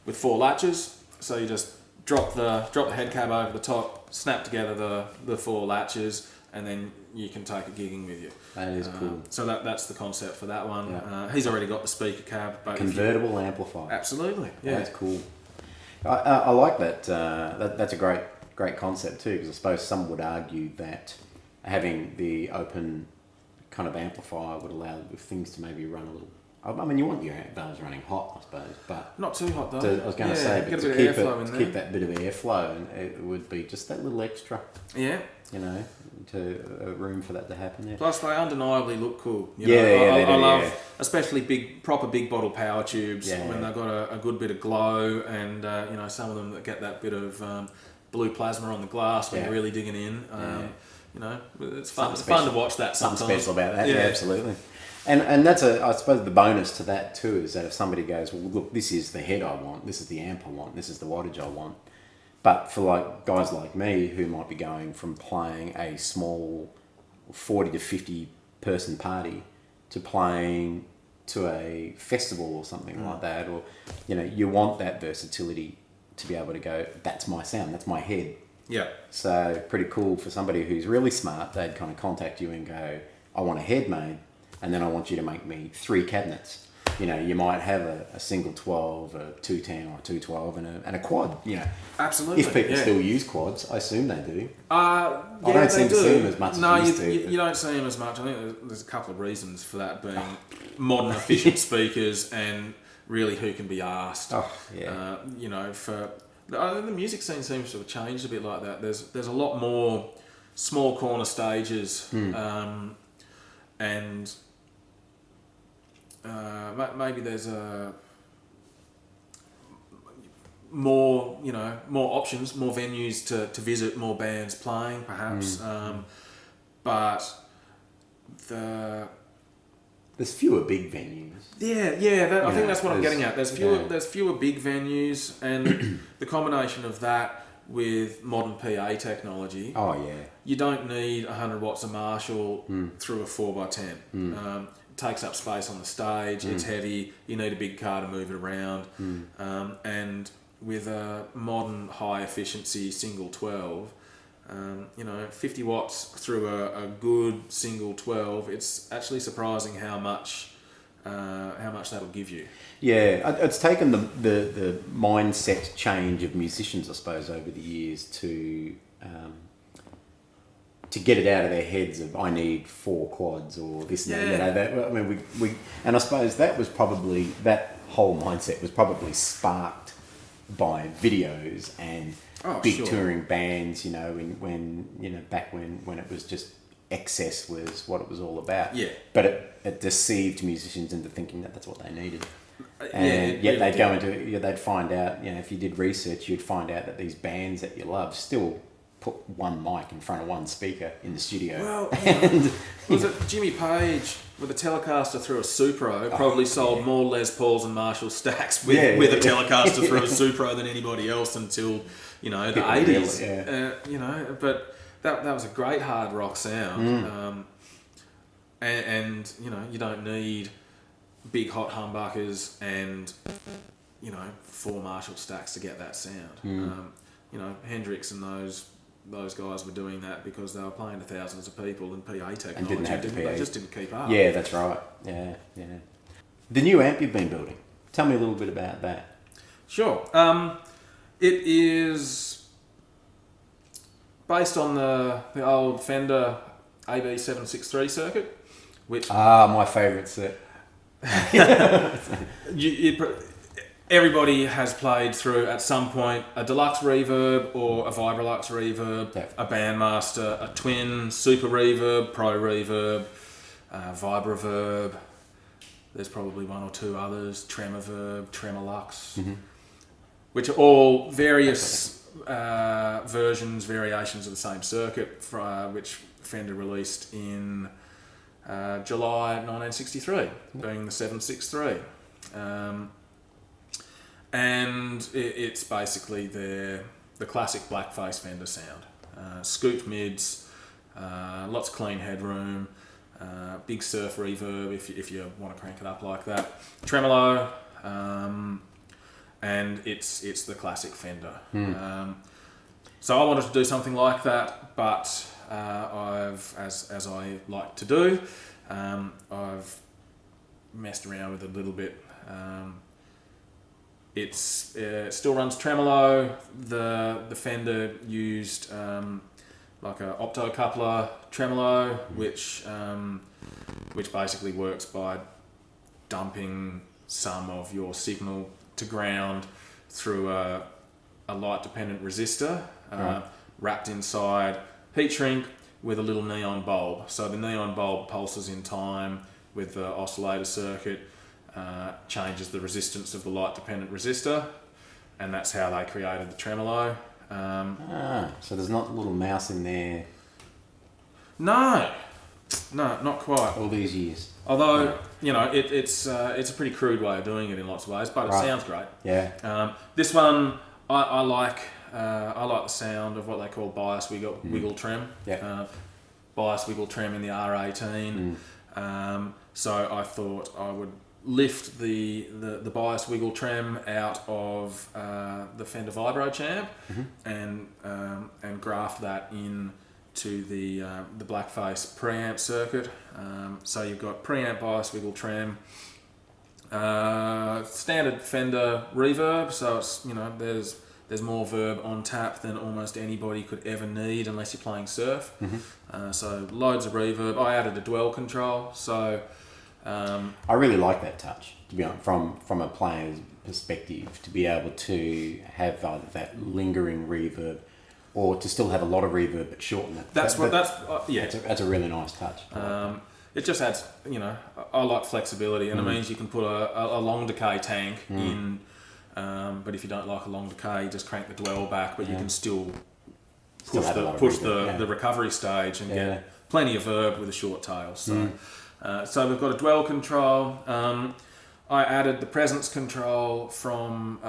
[SPEAKER 2] with 4 latches. So you just drop the head cab over the top, snap together the 4 latches, and then you can take it gigging with you.
[SPEAKER 1] That is cool.
[SPEAKER 2] So that's the concept for that one.
[SPEAKER 1] Yeah.
[SPEAKER 2] He's already got the speaker cab. But
[SPEAKER 1] Convertible amplifier.
[SPEAKER 2] Absolutely, yeah.
[SPEAKER 1] That's cool. I like that. That's a great concept too, because I suppose some would argue that having the open kind of amplifier would allow things to maybe run a little. I mean, you want your bells running hot, I suppose, but
[SPEAKER 2] not too hot though.
[SPEAKER 1] I was going to say, but
[SPEAKER 2] get a
[SPEAKER 1] to
[SPEAKER 2] bit of airflow in there.
[SPEAKER 1] keep that bit of airflow, and it would be just that little extra.
[SPEAKER 2] Yeah.
[SPEAKER 1] To room for that to happen. Yeah.
[SPEAKER 2] Plus, they undeniably look cool.
[SPEAKER 1] They do,
[SPEAKER 2] I love, especially proper big bottle power tubes when they've got a good bit of glow, and some of them that get that bit of blue plasma on the glass when you're really digging in. It's fun to watch that. Something
[SPEAKER 1] special about that. Yeah, absolutely. And that's I suppose the bonus to that too is that if somebody goes, well, look, this is the head I want, this is the amp I want, this is the wattage I want. But for like guys like me who might be going from playing a small 40 to 50 person party to playing to a festival or something like that, or you want that versatility to be able to go, that's my sound, that's my head.
[SPEAKER 2] Yeah.
[SPEAKER 1] So pretty cool for somebody who's really smart. They'd kind of contact you and go, I want a head made, and then I want you to make me 3 cabinets. You might have a single 12, a 210 or a 212 and a quad,
[SPEAKER 2] Absolutely.
[SPEAKER 1] If people still use quads, I assume they do.
[SPEAKER 2] I
[SPEAKER 1] don't seem to see them as much as you used to.
[SPEAKER 2] You don't see them as much. I think there's a couple of reasons for that being modern efficient speakers and really who can be asked.
[SPEAKER 1] Oh, yeah.
[SPEAKER 2] The music scene seems to have changed a bit like that. There's a lot more small corner stages, and maybe there's more options, more venues to visit, more bands playing perhaps, but
[SPEAKER 1] there's fewer big venues.
[SPEAKER 2] I think that's what I'm getting at. There's fewer big venues, and the combination of that with modern PA technology.
[SPEAKER 1] Oh yeah.
[SPEAKER 2] You don't need 100 watts of Marshall through a 4x10. Takes up space on the stage, it's heavy, you need a big car to move it around, and with a modern high efficiency single 12, 50 watts through a good single 12, it's actually surprising how much that'll give you.
[SPEAKER 1] Yeah, it's taken the mindset change of musicians, I suppose, over the years to get it out of their heads of I need 4 quads or this and that. I mean, we and I suppose that whole mindset was probably sparked by videos and big touring bands. When back when it was just excess was what it was all about. Yeah. But it deceived musicians into thinking that that's what they needed. And yet they'd go into they'd find out. If you did research, you'd find out that these bands that you love still put one mic in front of one speaker in the studio.
[SPEAKER 2] Well, was it Jimmy Page with a Telecaster through a Supro probably sold more Les Pauls and Marshall stacks with a Telecaster through a Supro than anybody else until the 80s. But that was a great hard rock sound, and you don't need big hot humbuckers and 4 Marshall stacks to get that sound. Hendrix and those guys were doing that because they were playing to thousands of people and PA technology they just didn't keep up.
[SPEAKER 1] Yeah, that's right. Yeah. The new amp you've been building. Tell me a little bit about that.
[SPEAKER 2] Sure. It is based on the old Fender AB763 circuit, which
[SPEAKER 1] my favourite set.
[SPEAKER 2] Everybody has played through at some point a deluxe reverb or a Vibrolux reverb, a Bandmaster, a Twin, Super Reverb, Pro Reverb, Vibreverb. There's probably one or two others, Tremorverb, Tremolux, which are all various versions, variations of the same circuit, which Fender released in July 1963, being the 763. And it's basically the classic blackface Fender sound. Scooped mids, lots of clean headroom, big surf reverb if you want to crank it up like that. Tremolo, and it's the classic Fender. So I wanted to do something like that, but I've, as I like to do, I've messed around with it a little bit. It still runs tremolo. The Fender used like a optocoupler tremolo, which basically works by dumping some of your signal to ground through a light dependent resistor wrapped inside heat shrink with a little neon bulb. So the neon bulb pulses in time with the oscillator circuit. Changes the resistance of the light dependent resistor, and that's how they created the tremolo.
[SPEAKER 1] So there's not a little mouse in there?
[SPEAKER 2] No, not quite.
[SPEAKER 1] All these years.
[SPEAKER 2] Although it's a pretty crude way of doing it in lots of ways, but it sounds great.
[SPEAKER 1] Yeah.
[SPEAKER 2] This one I like. I like the sound of what they call bias wiggle trem.
[SPEAKER 1] Yeah.
[SPEAKER 2] Bias wiggle trem in the R18. So I thought I would lift the bias wiggle trem out of the Fender Vibro Champ and graft that in to the blackface preamp circuit. So you've got preamp bias wiggle trem, standard Fender reverb. So it's there's more verb on tap than almost anybody could ever need unless you're playing surf. So loads of reverb. I added a dwell control. So
[SPEAKER 1] I really like that touch, to be honest, from a player's perspective, to be able to have either that lingering reverb or to still have a lot of reverb but shorten it. That's a really nice touch.
[SPEAKER 2] It just adds, I like flexibility, and it means you can put a long decay tank in, but if you don't like a long decay, you just crank the dwell back, but you can still push the recovery stage and get plenty of verb with a short tail. So. So we've got a dwell control. I added the presence control from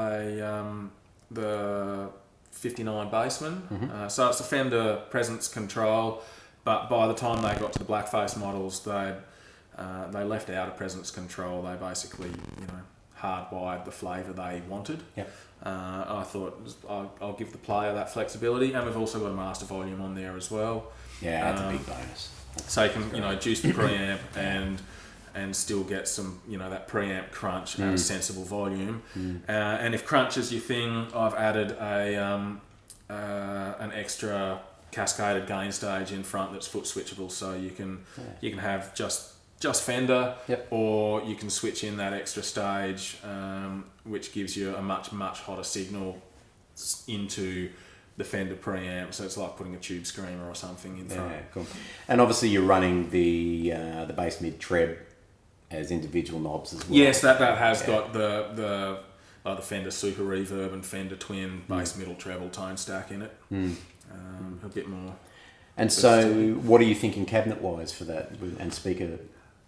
[SPEAKER 2] the 59 Bassman. So it's a Fender presence control, but by the time they got to the blackface models, they left out a presence control. They basically, hardwired the flavour they wanted.
[SPEAKER 1] Yep.
[SPEAKER 2] I thought I'll give the player that flexibility, and we've also got a master volume on there as well.
[SPEAKER 1] Yeah, that's a big bonus.
[SPEAKER 2] So you can, juice the preamp and still get some, that preamp crunch at a sensible volume. And if crunch is your thing, I've added an extra cascaded gain stage in front that's foot switchable, so you can have just Fender, or you can switch in that extra stage, which gives you a much hotter signal into the Fender preamp, so it's like putting a tube screamer or something in front.
[SPEAKER 1] Yeah, cool. And obviously you're running the bass mid treb as individual knobs as well.
[SPEAKER 2] Yes, that has got the Fender Super Reverb and Fender Twin bass middle treble tone stack in it. A bit more.
[SPEAKER 1] And so, what are you thinking cabinet wise for that and speaker?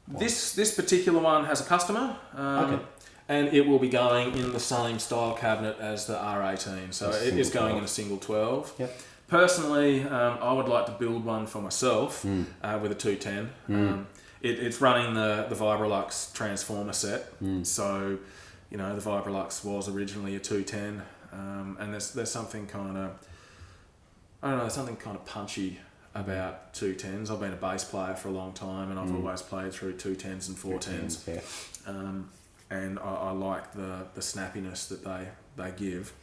[SPEAKER 2] This particular one has a customer. Okay. And it will be going in the same style cabinet as the R18. So it is going in a single 12.
[SPEAKER 1] Yep.
[SPEAKER 2] Personally, I would like to build one for myself with a 210. It's running the Vibrolux transformer set. So, the Vibrolux was originally a 210. And there's something kind of punchy about 210s. I've been a bass player for a long time, and I've always played through 210s and 410s. And I like the snappiness that they give.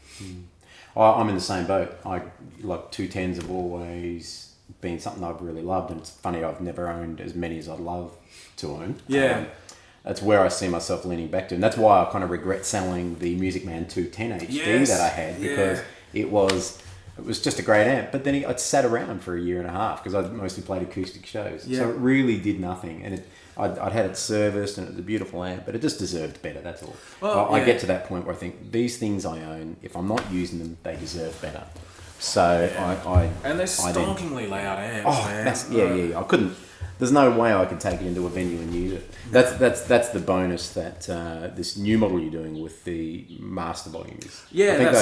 [SPEAKER 1] I'm in the same boat. I like 210s have always been something I've really loved, and it's funny I've never owned as many as I'd love to own.
[SPEAKER 2] Yeah.
[SPEAKER 1] That's where I see myself leaning back to, and that's why I kind of regret selling the Music Man 210 HD that I had, because it was just a great amp. But then I'd sat around for a year and a half because I mostly played acoustic shows, so it really did nothing. And I'd had it serviced, and it was a beautiful amp, but it just deserved better. That's all. Well, I get to that point where I think these things I own, if I'm not using them, they deserve better. So
[SPEAKER 2] and they're stonkingly loud amps, man.
[SPEAKER 1] I couldn't. There's no way I could take it into a venue and use it. That's the bonus that this new model you're doing with the master volumes.
[SPEAKER 2] Yeah,
[SPEAKER 1] I think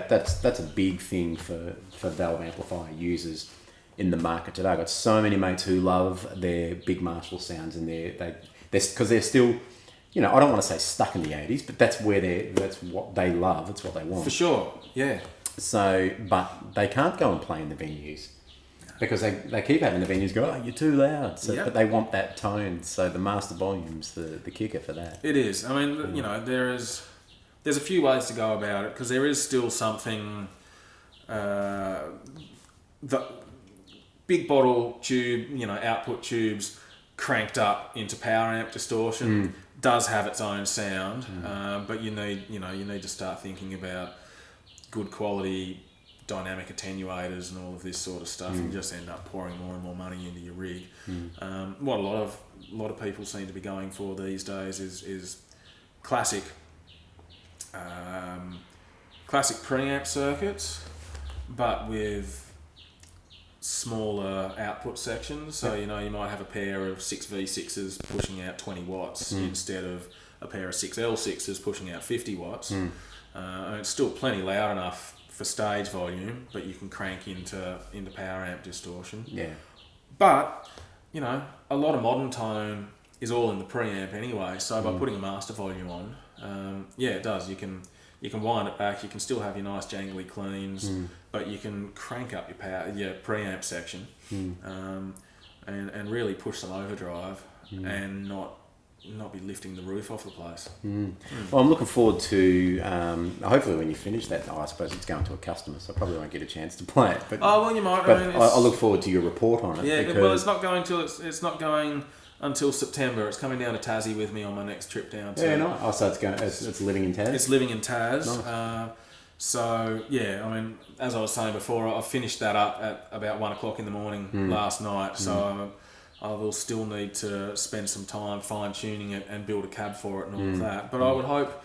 [SPEAKER 1] that's a big thing for valve amplifier users in the market today. I've got so many mates who love their big Marshall sounds, and they're because they're still, I don't want to say stuck in the 80s, but that's what they love. It's what they want.
[SPEAKER 2] For sure, yeah.
[SPEAKER 1] So, but they can't go and play in the venues because they keep having the venues go, you're too loud. So, but they want that tone. So the master volume's the kicker for that.
[SPEAKER 2] It is. I mean, there's a few ways to go about it, because there is still something. The big bottle tube, output tubes cranked up into power amp distortion does have its own sound, but you need to start thinking about good quality dynamic attenuators and all of this sort of stuff, and just end up pouring more and more money into your rig. What a lot of people seem to be going for these days is classic preamp circuits, but with smaller output sections. So you might have a pair of 6V6s pushing out 20 watts instead of a pair of 6L6s pushing out 50 watts. And it's still plenty loud enough for stage volume, but you can crank into power amp distortion.
[SPEAKER 1] Yeah.
[SPEAKER 2] But a lot of modern tone is all in the preamp anyway. So by putting a master volume on, it does. You can wind it back. You can still have your nice jangly cleans, but you can crank up your preamp section, and really push some overdrive, and not be lifting the roof off the place.
[SPEAKER 1] Well, I'm looking forward to hopefully when you finish that. I suppose it's going to a customer, so I probably won't get a chance to play it. But
[SPEAKER 2] you might.
[SPEAKER 1] But I look forward to your report on it.
[SPEAKER 2] Yeah,
[SPEAKER 1] because...
[SPEAKER 2] well, it's not going until September. It's coming down to Tassie with me on my next trip down to...
[SPEAKER 1] Yeah, nice. Oh, so it's living in Taz?
[SPEAKER 2] It's living in Taz.
[SPEAKER 1] Nice.
[SPEAKER 2] So, yeah, I mean, as I was saying before, I finished that up at about 1 o'clock in the morning last night, so I will still need to spend some time fine-tuning it and build a cab for it and all of that. But I would hope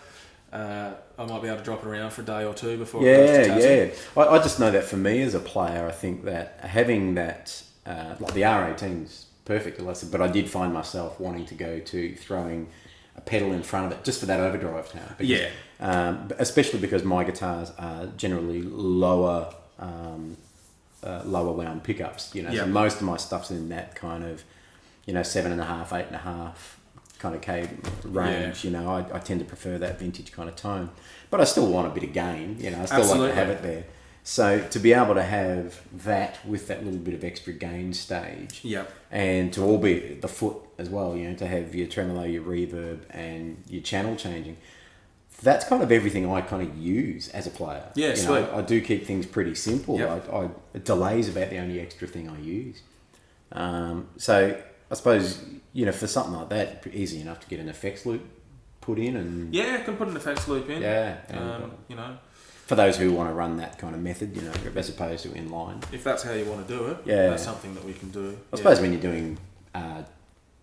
[SPEAKER 2] I might be able to drop it around for a day or two before it goes to Tassie.
[SPEAKER 1] Yeah. I just know that for me as a player, I think that having that, like the R18's perfect, but I did find myself wanting to go to throwing a pedal in front of it just for that overdrive tone. Because, especially because my guitars are generally lower wound pickups, so most of my stuff's in that kind of 7.5, 8.5 kind of K range. I tend to prefer that vintage kind of tone, but I still want a bit of gain. I still like to have it there. So to be able to have that with that little bit of extra gain stage, and to all be the foot as well, to have your tremolo, your reverb, and your channel changing, that's kind of everything I kind of use as a player.
[SPEAKER 2] Yeah, sweet.
[SPEAKER 1] I do keep things pretty simple. Delay's about the only extra thing I use. So I suppose for something like that, easy enough to get an effects loop put in, and
[SPEAKER 2] I can put an effects loop in.
[SPEAKER 1] For those who want to run that kind of method, as opposed to inline.
[SPEAKER 2] If that's how you want to do it, that's something that we can do.
[SPEAKER 1] I suppose when you're doing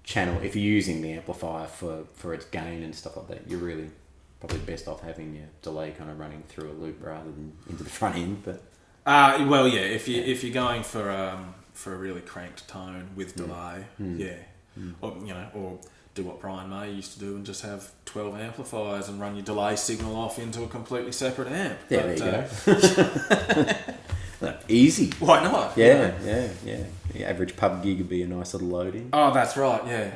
[SPEAKER 1] channel, if you're using the amplifier for its gain and stuff like that, you're really probably best off having your delay kind of running through a loop rather than into the front end. But
[SPEAKER 2] if you're going for a really cranked tone with delay, or do what Brian May used to do and just have 12 amplifiers and run your delay signal off into a completely separate amp.
[SPEAKER 1] Yeah, there you go. Easy.
[SPEAKER 2] Why not?
[SPEAKER 1] Yeah. The average pub gig would be a nice little load in.
[SPEAKER 2] Oh, that's right, yeah.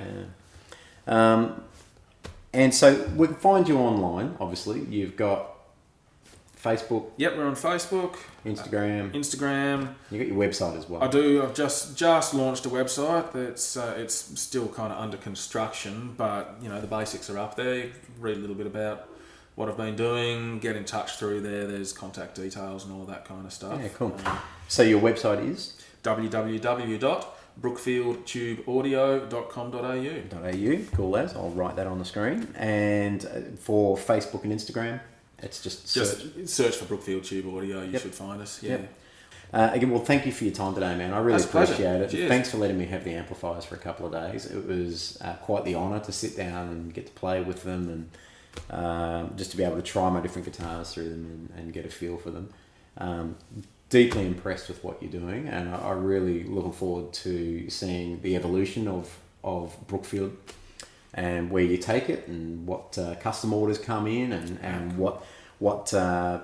[SPEAKER 1] And so we can find you online, obviously. You've got Facebook.
[SPEAKER 2] Yep, we're on Facebook.
[SPEAKER 1] Instagram. You got your website as well.
[SPEAKER 2] I do. I've just launched a website. It's still kind of under construction, but the basics are up there. You can read a little bit about what I've been doing, get in touch through there. There's contact details and all that kind of stuff.
[SPEAKER 1] Yeah, cool. So your website is?
[SPEAKER 2] www.brookfieldtubeaudio.com.au.
[SPEAKER 1] Cool as. I'll write that on the screen. And for Facebook and Instagram, it's just
[SPEAKER 2] search for Brookfield Tube Audio. You should find us. Yeah.
[SPEAKER 1] Yep. Again, well, thank you for your time today, man. I really appreciate it.
[SPEAKER 2] Cheers.
[SPEAKER 1] Thanks for letting me have the amplifiers for a couple of days. It was quite the honour to sit down and get to play with them, and just to be able to try my different guitars through them and get a feel for them. Deeply impressed with what you're doing, and I really looking forward to seeing the evolution of Brookfield and where you take it, and what custom orders come in, and what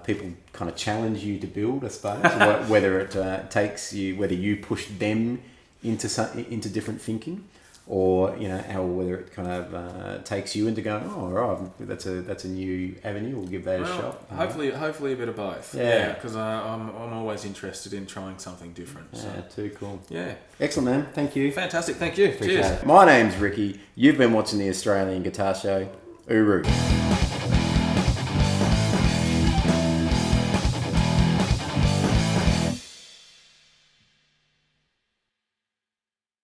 [SPEAKER 1] people kind of challenge you to build, I suppose. Whether it takes you, whether you push them into different thinking, or whether it kind of takes you into going, oh, all right, that's a new avenue. We'll give that a shot.
[SPEAKER 2] Hopefully a bit of both. Yeah, because I'm always interested in trying something different. So.
[SPEAKER 1] Yeah, too cool.
[SPEAKER 2] Yeah,
[SPEAKER 1] excellent, man. Thank you.
[SPEAKER 2] Fantastic. Thank you.
[SPEAKER 1] Appreciate
[SPEAKER 2] Cheers.
[SPEAKER 1] it. My name's Ricky. You've been watching the Australian Guitar Show. Uru.